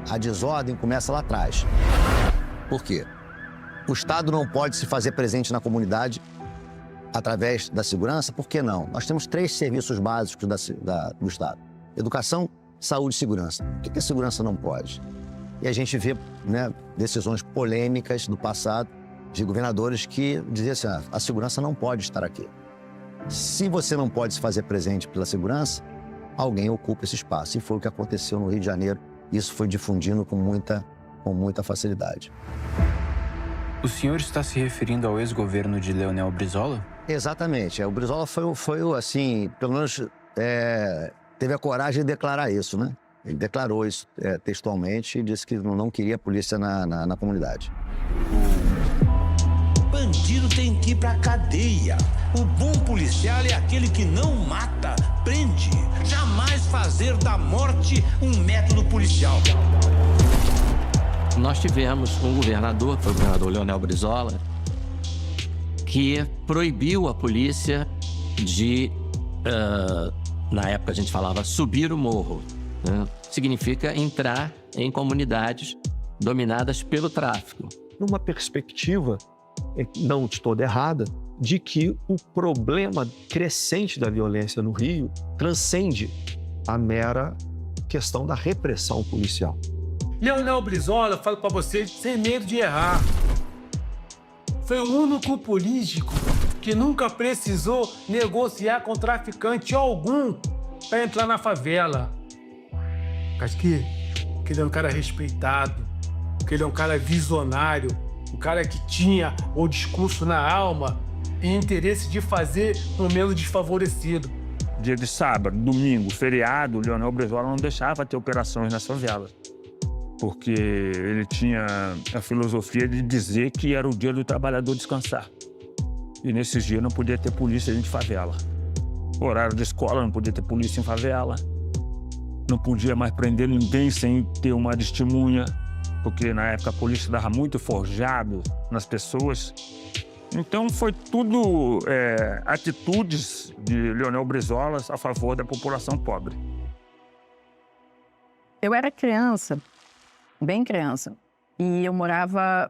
A desordem começa lá atrás. Por quê? O Estado não pode se fazer presente na comunidade através da segurança, por que não? Nós temos 3 serviços básicos do Estado: educação, saúde e segurança. Por que a segurança não pode? E a gente vê, né, decisões polêmicas do passado de governadores que diziam assim: a segurança não pode estar aqui. Se você não pode se fazer presente pela segurança, alguém ocupa esse espaço. E foi o que aconteceu no Rio de Janeiro. Isso foi difundindo com muita facilidade. O senhor está se referindo ao ex-governo de Leonel Brizola? Exatamente. O Brizola foi assim, pelo menos teve a coragem de declarar isso, né? Ele declarou isso textualmente e disse que não queria a polícia na comunidade. Bandido tem que ir pra cadeia. O bom policial é aquele que não mata, prende. Jamais fazer da morte um método policial. Nós tivemos um governador, que foi o governador Leonel Brizola, que proibiu a polícia de, na época a gente falava, subir o morro, né? Significa entrar em comunidades dominadas pelo tráfico. Numa perspectiva, não de toda errada, de que o problema crescente da violência no Rio transcende a mera questão da repressão policial. Leonel Brizola, falo para vocês, sem medo de errar. Foi o único político que nunca precisou negociar com traficante algum para entrar na favela. Acho que ele é um cara respeitado, que ele é um cara visionário, um cara que tinha o discurso na alma e interesse de fazer no menos desfavorecido. Dia de sábado, domingo, feriado, o Leonel Brizola não deixava ter operações nas favelas, porque ele tinha a filosofia de dizer que era o dia do trabalhador descansar. E nesses dias não podia ter polícia dentro de favela. Horário de escola, não podia ter polícia em favela. Não podia mais prender ninguém sem ter uma testemunha, porque na época a polícia dava muito forjado nas pessoas. Então foi tudo atitudes de Leonel Brizola a favor da população pobre. Eu era criança, bem criança, e eu morava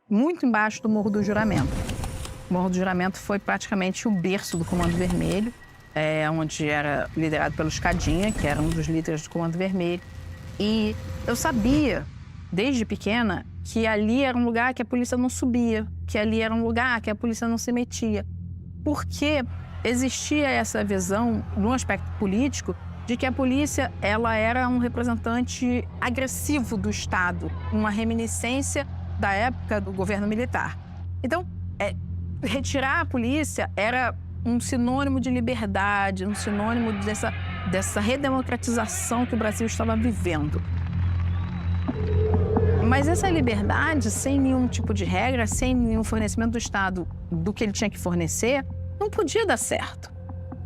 muito embaixo do Morro do Juramento. O Morro do Juramento foi praticamente o berço do Comando Vermelho, onde era liderado pelo Escadinha, que era um dos líderes do Comando Vermelho. E eu sabia, desde pequena, que ali era um lugar que a polícia não subia, que ali era um lugar que a polícia não se metia. Porque existia essa visão, no aspecto político, de que a polícia ela era um representante agressivo do Estado, uma reminiscência da época do governo militar. Então, retirar a polícia era um sinônimo de liberdade, um sinônimo dessa redemocratização que o Brasil estava vivendo. Mas essa liberdade, sem nenhum tipo de regra, sem nenhum fornecimento do Estado do que ele tinha que fornecer, não podia dar certo.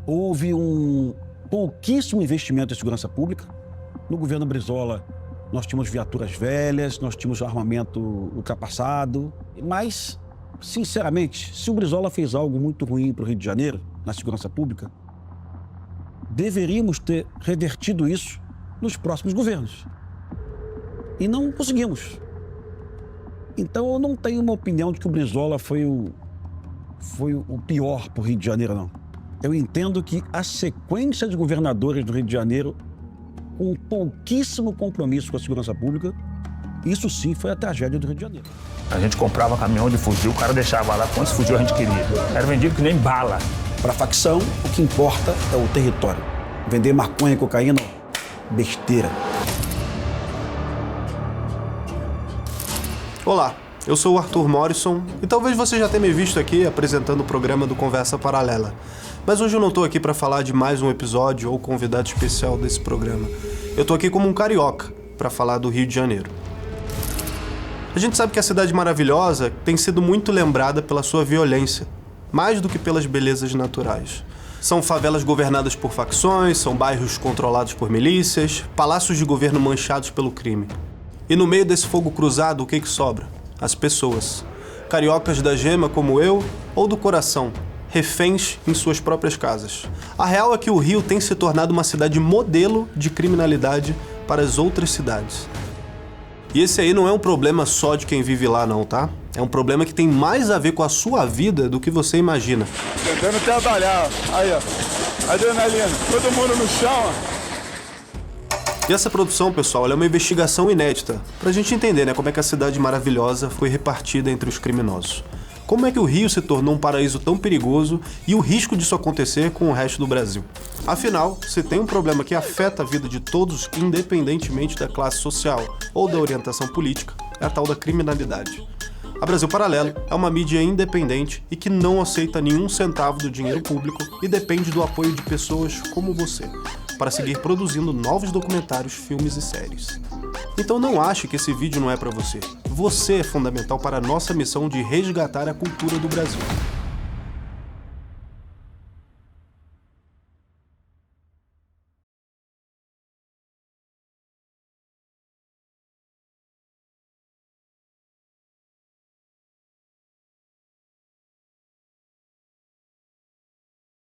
Houve um pouquíssimo investimento em segurança pública. No governo Brizola, nós tínhamos viaturas velhas, nós tínhamos armamento ultrapassado. Mas, sinceramente, se o Brizola fez algo muito ruim para o Rio de Janeiro, na segurança pública, deveríamos ter revertido isso nos próximos governos. E não conseguimos. Então, eu não tenho uma opinião de que o Brizola foi o pior para o Rio de Janeiro, não. Eu entendo que a sequência de governadores do Rio de Janeiro, com pouquíssimo compromisso com a segurança pública, isso sim foi a tragédia do Rio de Janeiro. A gente comprava caminhão de fuzil, o cara deixava lá quantos fuzil a gente queria. Era vendido que nem bala. Para a facção, o que importa é o território. Vender maconha e cocaína, besteira. Olá, eu sou o Arthur Morrison e talvez você já tenha me visto aqui apresentando o programa do Conversa Paralela. Mas hoje eu não estou aqui para falar de mais um episódio ou convidado especial desse programa. Eu estou aqui como um carioca para falar do Rio de Janeiro. A gente sabe que a cidade maravilhosa tem sido muito lembrada pela sua violência, mais do que pelas belezas naturais. São favelas governadas por facções, são bairros controlados por milícias, palácios de governo manchados pelo crime. E no meio desse fogo cruzado, o que sobra? As pessoas. Cariocas da gema como eu, ou do coração, reféns em suas próprias casas. A real é que o Rio tem se tornado uma cidade modelo de criminalidade para as outras cidades. E esse aí não é um problema só de quem vive lá não, tá? É um problema que tem mais a ver com a sua vida do que você imagina. Tentando trabalhar, ó. Aí, ó. Adrenalina, todo mundo no chão, ó. E essa produção, pessoal, ela é uma investigação inédita, pra gente entender, né, como é que a cidade maravilhosa foi repartida entre os criminosos. Como é que o Rio se tornou um paraíso tão perigoso e o risco disso acontecer com o resto do Brasil. Afinal, se tem um problema que afeta a vida de todos, independentemente da classe social ou da orientação política, é a tal da criminalidade. A Brasil Paralelo é uma mídia independente e que não aceita nenhum centavo do dinheiro público e depende do apoio de pessoas como você, para seguir produzindo novos documentários, filmes e séries. Então não ache que esse vídeo não é para você. Você é fundamental para a nossa missão de resgatar a cultura do Brasil.